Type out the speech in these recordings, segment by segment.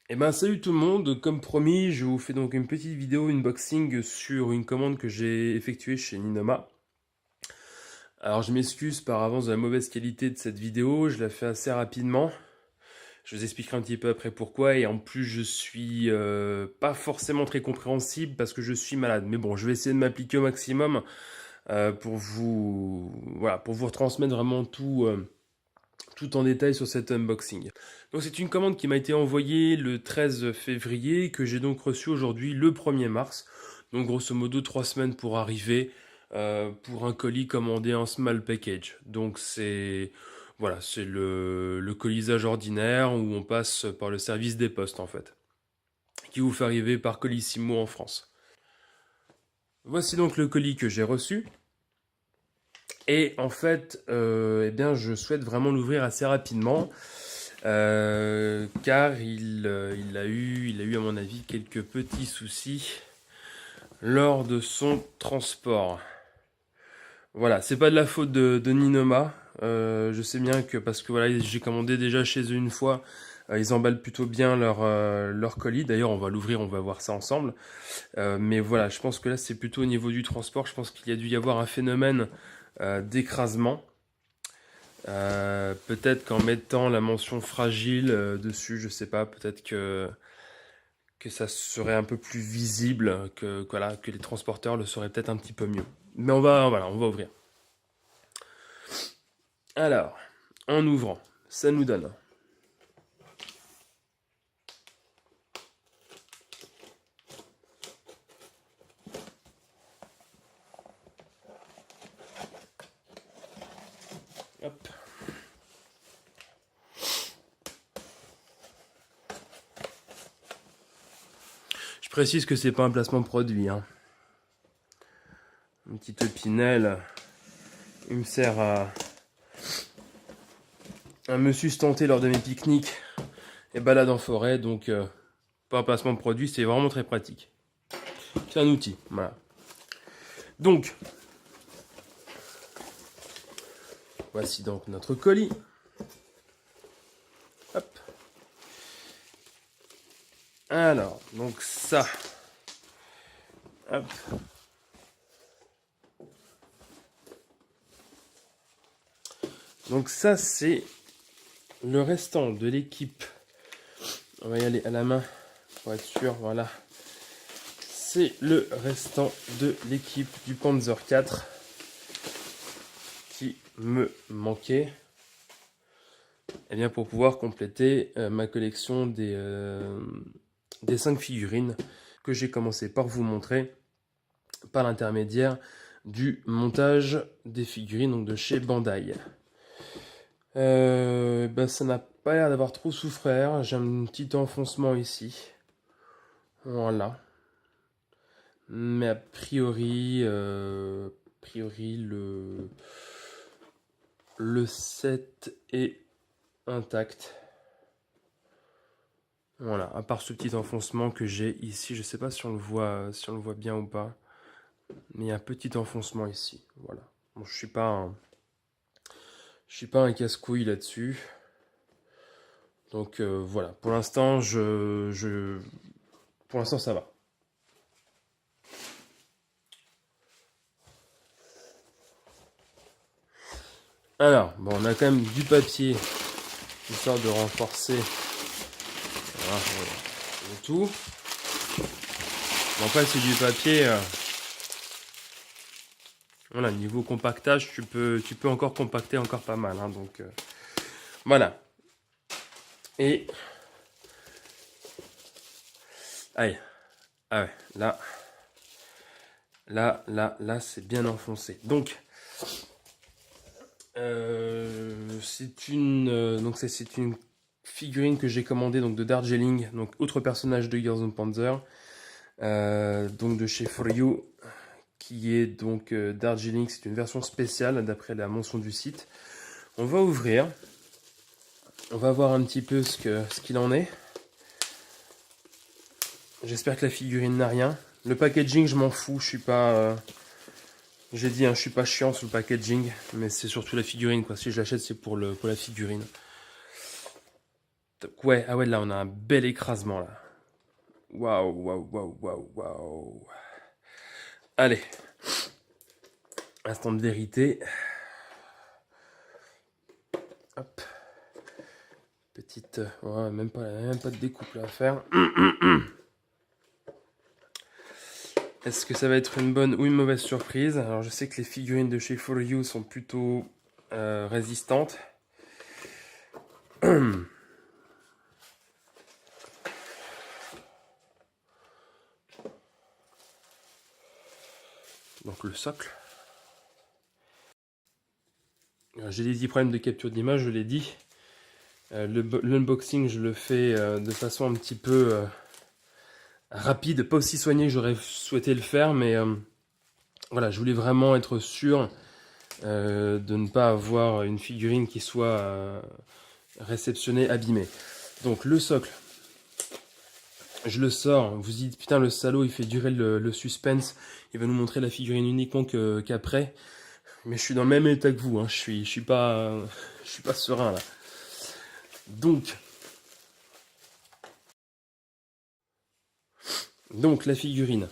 Eh ben salut tout le monde, comme promis, je vous fais donc une petite vidéo unboxing sur une commande que j'ai effectuée chez Ninoma. Alors je m'excuse par avance de la mauvaise qualité de cette vidéo, je la fais assez rapidement. Je vous expliquerai un petit peu après pourquoi et en plus je suis pas forcément très compréhensible parce que je suis malade. Mais bon, je vais essayer de m'appliquer au maximum pour vous, voilà, pour vous retransmettre vraiment tout en détail sur cet unboxing. Donc c'est une commande qui m'a été envoyée le 13 février, que j'ai donc reçue aujourd'hui le 1er mars. Donc grosso modo 3 semaines pour arriver pour un colis commandé en small package. Donc c'est voilà, c'est le colisage ordinaire où on passe par le service des postes en fait, qui vous fait arriver par Colissimo en France. Voici donc le colis que j'ai reçu. Et en fait, eh bien, je souhaite vraiment l'ouvrir assez rapidement. Car il a eu à mon avis quelques petits soucis lors de son transport. Voilà, c'est pas de la faute de Ninoma. Je sais bien que parce que voilà, j'ai commandé déjà chez eux une fois. Ils emballent plutôt bien leur colis. D'ailleurs, on va l'ouvrir, on va voir ça ensemble. Mais voilà, je pense que là, c'est plutôt au niveau du transport. Je pense qu'il y a dû y avoir un phénomène d'écrasement. Peut-être qu'en mettant la mention fragile dessus, je sais pas, peut-être que ça serait un peu plus visible, voilà, que les transporteurs le sauraient peut-être un petit peu mieux. Mais voilà, on va ouvrir. Alors, en ouvrant, ça nous donne. Hop. Je précise que c'est pas un placement de produit, hein. Une petite opinel, il me sert à me sustenter lors de mes pique-niques et balades en forêt, donc pas un placement de produit, c'est vraiment très pratique. C'est un outil, voilà. Donc, voici donc notre colis. Hop. Alors, donc ça. Hop. Donc ça, c'est le restant de l'équipe. On va y aller à la main pour être sûr, voilà. C'est le restant de l'équipe du Panzer IV qui me manquait. Et bien pour pouvoir compléter ma collection des 5 figurines que j'ai commencé par vous montrer par l'intermédiaire du montage des figurines donc de chez Bandai. Ça n'a pas l'air d'avoir trop souffert. J'ai un petit enfoncement ici. Voilà. Mais a priori, le set est intact. Voilà, à part ce petit enfoncement que j'ai ici, je sais pas si on le voit bien ou pas, mais il y a un petit enfoncement ici. Voilà. Bon, je suis pas un casse-couille là-dessus. Donc voilà, pour l'instant, pour l'instant ça va. Alors, bon, on a quand même du papier, histoire de renforcer voilà, le tout. Bon, après, c'est du papier. Voilà, niveau compactage, tu peux encore compacter encore pas mal. Hein, donc, voilà. Et. Allez. Ah ouais, là, c'est bien enfoncé. Donc, c'est une figurine que j'ai commandée donc de Darjeeling, donc autre personnage de Girls and Panzer, donc de chez Furyu, qui est donc Darjeeling. C'est une version spéciale d'après la mention du site. On va ouvrir, on va voir un petit peu ce qu'il en est. J'espère que la figurine n'a rien. Le packaging, je m'en fous, je suis pas. J'ai dit, hein, je suis pas chiant sur le packaging, mais c'est surtout la figurine, quoi. Si je l'achète, c'est pour la figurine. Donc, ouais, ah ouais, là, on a un bel écrasement, là. Waouh, waouh, waouh, waouh, waouh. Allez, instant de vérité. Hop. Petite... ouais, même pas de découpe là à faire. Est-ce que ça va être une bonne ou une mauvaise surprise? Alors je sais que les figurines de chez For You sont plutôt résistantes. Donc le socle. J'ai des petits problèmes de capture d'image, je l'ai dit. L'unboxing, je le fais de façon un petit peu rapide, pas aussi soigné que j'aurais souhaité le faire, mais voilà, je voulais vraiment être sûr de ne pas avoir une figurine qui soit réceptionnée, abîmée. Donc le socle, je le sors, vous dites putain le salaud il fait durer le suspense, il va nous montrer la figurine uniquement qu'après, mais je suis dans le même état que vous, hein. je suis pas serein là. Donc la figurine,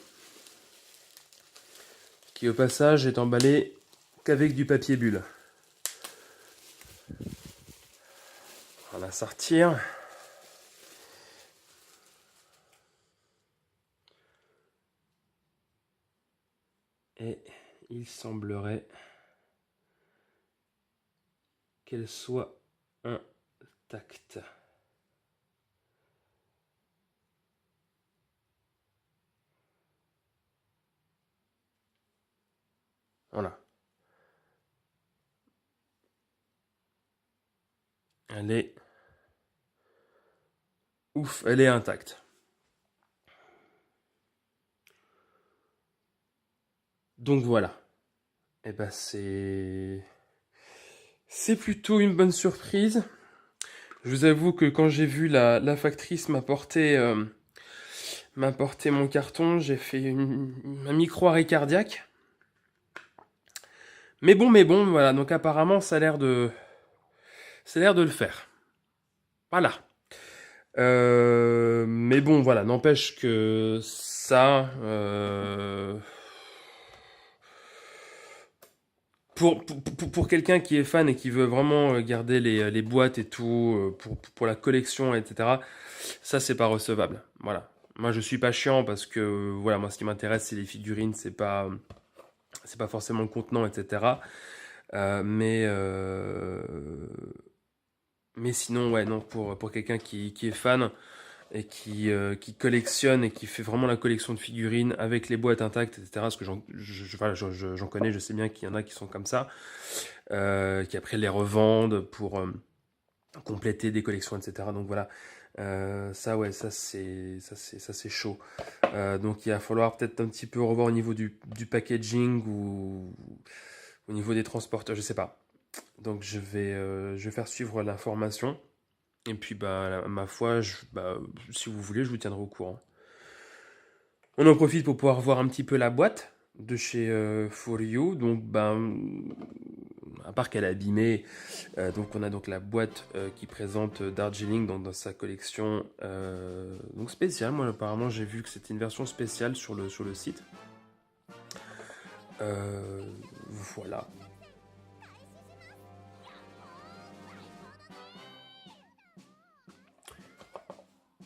qui au passage est emballée qu'avec du papier bulle. On va la sortir. Et il semblerait qu'elle soit intacte. Voilà. Elle est... ouf, elle est intacte. Donc voilà. Et ben c'est plutôt une bonne surprise. Je vous avoue que quand j'ai vu la factrice m'apporter mon carton, j'ai fait un micro-arrêt cardiaque. Mais bon, voilà. Donc apparemment, ça a l'air de le faire. Voilà. Mais bon, voilà. N'empêche que ça... pour quelqu'un qui est fan et qui veut vraiment garder les boîtes et tout, pour la collection, etc., ça, c'est pas recevable. Voilà. Moi, je suis pas chiant parce que, voilà, moi, ce qui m'intéresse, c'est les figurines, c'est pas forcément le contenant, etc. Mais sinon, ouais, non, pour quelqu'un qui est fan et qui collectionne et qui fait vraiment la collection de figurines avec les boîtes intactes, etc. Parce que j'en connais, je sais bien qu'il y en a qui sont comme ça, qui après les revendent pour compléter des collections, etc. Donc voilà, ça ouais, ça c'est chaud. Donc il va falloir peut-être un petit peu revoir au niveau du packaging ou au niveau des transporteurs, je sais pas. Donc je vais faire suivre l'information. Et puis bah ma foi, si vous voulez, je vous tiendrai au courant. On en profite pour pouvoir voir un petit peu la boîte de chez For You. Donc à part qu'elle est abîmée, donc on a donc la boîte qui présente Darjeeling dans sa collection donc spéciale. Moi apparemment j'ai vu que c'était une version spéciale sur le site. Voilà.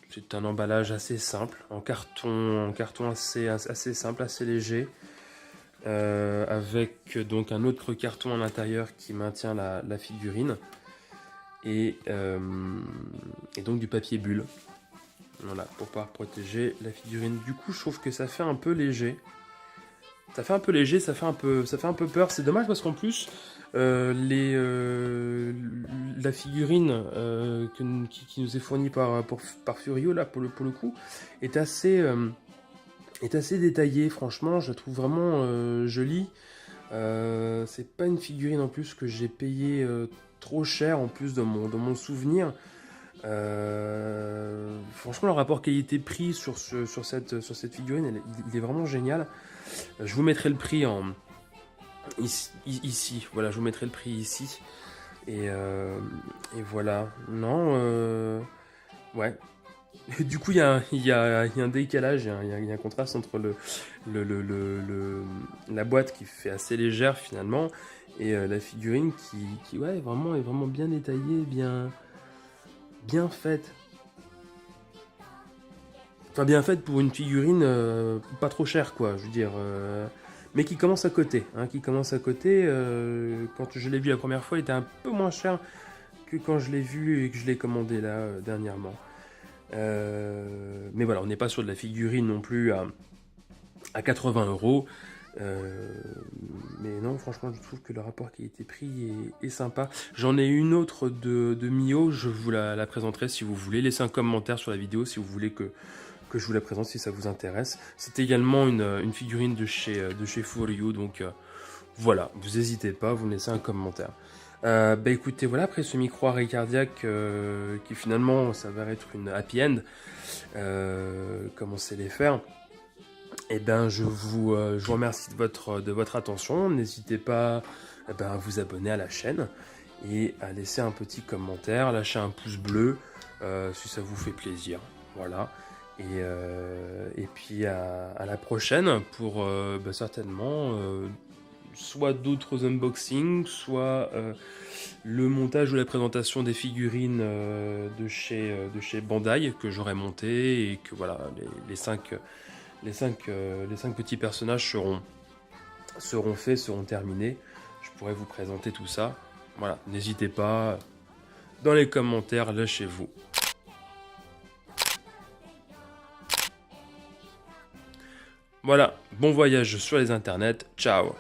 C'est un emballage assez simple, en carton assez simple, assez léger, avec donc un autre carton à l'intérieur qui maintient la figurine, et donc du papier bulle, voilà, pour pouvoir protéger la figurine. Du coup, je trouve que ça fait un peu léger. Ça fait un peu léger, ça fait un peu peur. C'est dommage parce qu'en plus, la figurine qui nous est fournie par Furio, là, pour le coup, est assez détaillée. Franchement, je la trouve vraiment jolie. C'est pas une figurine en plus que j'ai payé trop cher en plus dans mon souvenir. Franchement, le rapport qualité-prix sur cette figurine, il est vraiment génial. Je vous mettrai le prix ici. Voilà, je vous mettrai le prix ici. Et voilà. Non, Ouais. Du coup, il y a un décalage, il y a un contraste entre la boîte qui fait assez légère finalement et la figurine qui ouais, vraiment, est vraiment bien détaillée, bien faite. Enfin, bien faite pour une figurine pas trop chère, quoi, je veux dire. Mais qui commence à coter. Hein, qui commence à coter. Quand je l'ai vu la première fois, il était un peu moins cher que quand je l'ai vu et que je l'ai commandé là dernièrement. Mais voilà, on n'est pas sur de la figurine non plus à 80 euros. Mais non, franchement, je trouve que le rapport qualité-prix est sympa. J'en ai une autre de Mio, je vous la présenterai si vous voulez. Laissez un commentaire sur la vidéo si vous voulez que je vous la présente, si ça vous intéresse. C'est également une figurine de chez Furyu, donc voilà, vous n'hésitez pas, vous me laissez un commentaire. Bah écoutez, voilà, après ce micro arrêt cardiaque qui finalement s'avère être une happy end, comme on sait les faire, et ben je vous remercie de votre attention. N'hésitez pas à vous abonner à la chaîne et à laisser un petit commentaire, lâcher un pouce bleu si ça vous fait plaisir. Voilà. Et puis à la prochaine pour certainement soit d'autres unboxings, soit le montage ou la présentation des figurines de chez Bandai que j'aurai monté et que voilà, les 5 petits personnages seront faits, seront terminés. Je pourrais vous présenter tout ça. Voilà, n'hésitez pas, dans les commentaires, lâchez-vous. Voilà, bon voyage sur les internets, ciao.